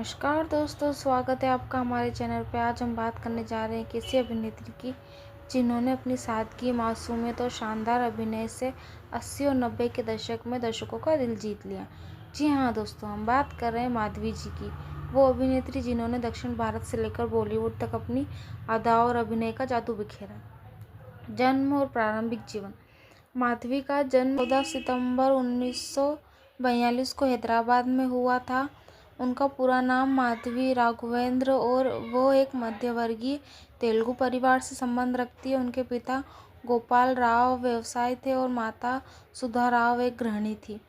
नमस्कार दोस्तों, स्वागत है आपका हमारे चैनल पे। आज हम बात करने जा रहे हैं किसी अभिनेत्री की जिन्होंने अपनी सादगी, मासूमियत और शानदार अभिनय से 80 और 90 के दशक में दर्शकों का दिल जीत लिया। जी हाँ दोस्तों, हम बात कर रहे हैं माधवी जी की। वो अभिनेत्री जिन्होंने दक्षिण भारत से लेकर बॉलीवुड तक अपनी अदा और अभिनय का जादू बिखेरा। जन्म और प्रारंभिक जीवन। माधवी का जन्म 14 सितंबर 1942 को हैदराबाद में हुआ था। उनका पूरा नाम माधवी राघवेंद्र और वो एक मध्यवर्गीय तेलुगु परिवार से संबंध रखती है। उनके पिता गोपाल राव व्यवसायी थे और माता सुधा राव एक गृहिणी थी।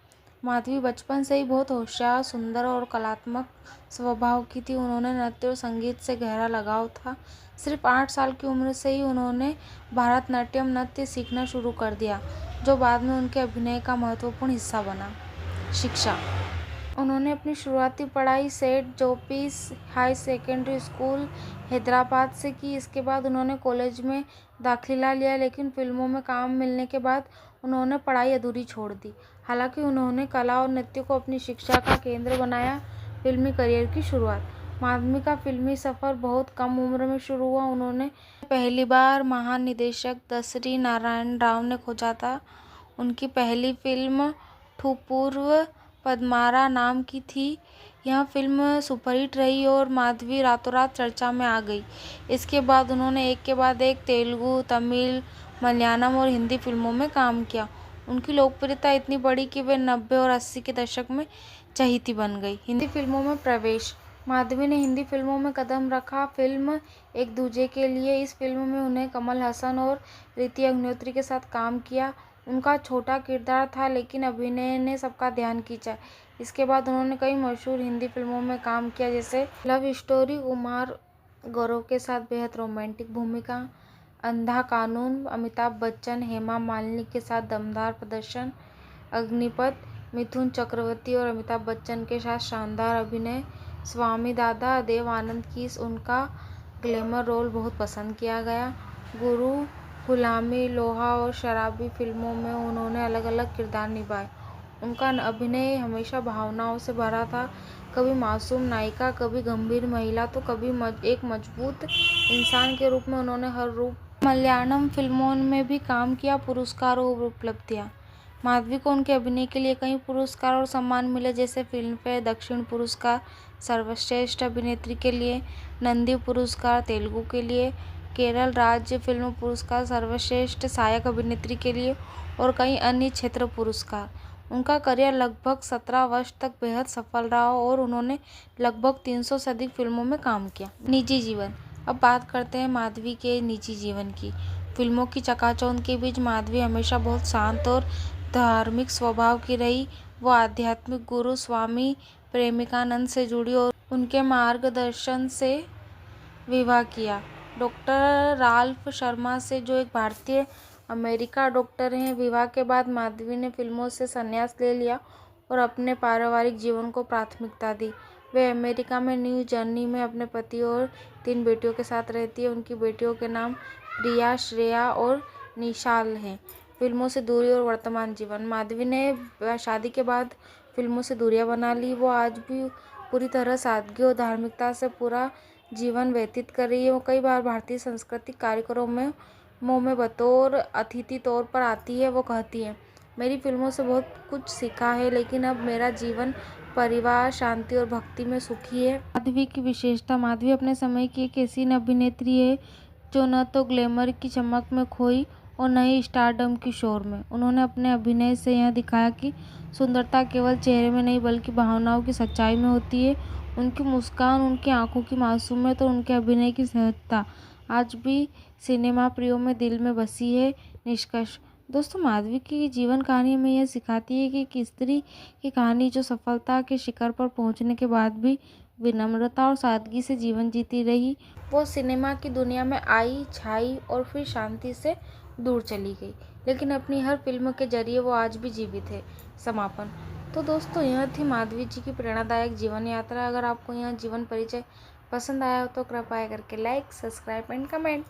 माधवी बचपन से ही बहुत होशियार, सुंदर और कलात्मक स्वभाव की थी। उन्होंने नृत्य और संगीत से गहरा लगाव था। सिर्फ 8 साल की उम्र से ही उन्होंने भरतनाट्यम नृत्य सीखना शुरू कर दिया, जो बाद में उनके अभिनय का महत्वपूर्ण हिस्सा बना। शिक्षा। उन्होंने अपनी शुरुआती पढ़ाई saint Joseph high secondary school Hyderabad से की। इसके बाद उन्होंने कॉलेज में दाखिला लिया, लेकिन फिल्मों में काम मिलने के बाद उन्होंने पढ़ाई अधूरी छोड़ दी। हालांकि उन्होंने कला और नृत्य को अपनी शिक्षा का केंद्र बनाया। फिल्मी करियर की शुरुआत। माधवी का फिल्मी सफ़र बहुत कम उम्र में शुरू हुआ। उन्होंने पहली बार महान निर्देशक दसरी नारायण राव ने खोजा था। उनकी पहली फिल्म ठुपूर्व पद्मारा नाम की थी। यह फिल्म सुपरहिट रही और माधवी रातों रात चर्चा में आ गई। इसके बाद उन्होंने एक के बाद एक तेलुगु, तमिल, मलयालम और हिंदी फिल्मों में काम किया। उनकी लोकप्रियता इतनी बढ़ी कि वे 90 और 80 के दशक में चहेती बन गई। हिंदी फिल्मों में प्रवेश। माधवी ने हिंदी फिल्मों में कदम रखा। फिल्म एक दूजे के लिए, इस फिल्म में उन्हें कमल हसन और रीति अग्निहोत्री के साथ काम किया। उनका छोटा किरदार था, लेकिन अभिनय ने सबका ध्यान खींचा। इसके बाद उन्होंने कई मशहूर हिंदी फिल्मों में काम किया, जैसे लव स्टोरी, कुमार गौरव के साथ बेहद रोमांटिक भूमिका, अंधा कानून, अमिताभ बच्चन, हेमा मालिनी के साथ दमदार प्रदर्शन, अग्निपथ, मिथुन चक्रवर्ती और अमिताभ बच्चन के साथ शानदार अभिनय, स्वामी दादा, देव आनंद की उनका ग्लैमर रोल बहुत पसंद किया गया, गुरु, गुलामी, लोहा और शराबी फिल्मों में उन्होंने अलग अलग किरदार निभाए। उनका अभिनय हमेशा भावनाओं से भरा था, कभी मासूम नायिका, कभी गंभीर महिला, तो कभी एक मजबूत इंसान के रूप में उन्होंने हर रूप। मलयालम फिल्मों में भी काम किया। पुरस्कार और उपलब्धियाँ। माधवी को उनके अभिनय के लिए कई पुरस्कार और सम्मान मिले, जैसे फिल्मफेयर दक्षिण पुरस्कार सर्वश्रेष्ठ अभिनेत्री के लिए, नंदी पुरस्कार तेलुगु के लिए, केरल राज्य फिल्म पुरस्कार सर्वश्रेष्ठ सहायक अभिनेत्री के लिए और कई अन्य क्षेत्र पुरस्कार। उनका करियर लगभग 17 वर्ष तक बेहद सफल रहा और उन्होंने लगभग 300 से अधिक फिल्मों में काम किया। निजी जीवन। अब बात करते हैं माधवी के निजी जीवन की। फिल्मों की चकाचौंध के बीच माधवी हमेशा बहुत शांत और धार्मिक स्वभाव की रही। वो आध्यात्मिक गुरु स्वामी प्रेमिकानंद से जुड़ी और उनके मार्गदर्शन से विवाह किया। डॉक्टर राल्फ शर्मा से, जो एक भारतीय अमेरिका डॉक्टर हैं। विवाह के बाद माधवी ने फिल्मों से संन्यास ले लिया और अपने पारिवारिक जीवन को प्राथमिकता दी। वे अमेरिका में न्यू जर्नी में अपने पति और 3 बेटियों के साथ रहती है। उनकी बेटियों के नाम प्रिया, श्रेया और निशाल हैं। फिल्मों से दूरी और वर्तमान जीवन। माधवी ने शादी के बाद फिल्मों से दूरियां बना ली। वो आज भी पूरी तरह सादगी और धार्मिकता से पूरा जीवन व्यतीत कर रही है। वो कई बार भारतीय सांस्कृतिक कार्यक्रमों में बतौर अतिथि तौर पर आती है। वो कहती है, मेरी फिल्मों से बहुत कुछ सीखा है, लेकिन अब मेरा जीवन परिवार, शांति और भक्ति में सुखी है। माधवी की विशेषता। माधवी अपने समय की एक ऐसी अभिनेत्री है जो न तो ग्लैमर की चमक में खोई और न ही स्टारडम की शोर में। उन्होंने अपने अभिनय से यह दिखाया कि सुंदरता केवल चेहरे में नहीं, बल्कि भावनाओं की सच्चाई में होती है। उनकी मुस्कान, उनकी आंखों की मासूमियत और उनके अभिनय की सहजता आज भी सिनेमा प्रियों में दिल में बसी है। निष्कर्ष। दोस्तों, माधवी की जीवन कहानी में यह सिखाती है कि एक स्त्री की कहानी जो सफलता के शिखर पर पहुंचने के बाद भी विनम्रता और सादगी से जीवन जीती रही। वो सिनेमा की दुनिया में आई, छाई और फिर शांति से दूर चली गई, लेकिन अपनी हर फिल्म के जरिए वो आज भी जीवित है। समापन। तो दोस्तों, यह थी माधवी जी की प्रेरणादायक जीवन यात्रा। अगर आपको यह जीवन परिचय पसंद आया हो तो कृपया करके लाइक, सब्सक्राइब एंड कमेंट।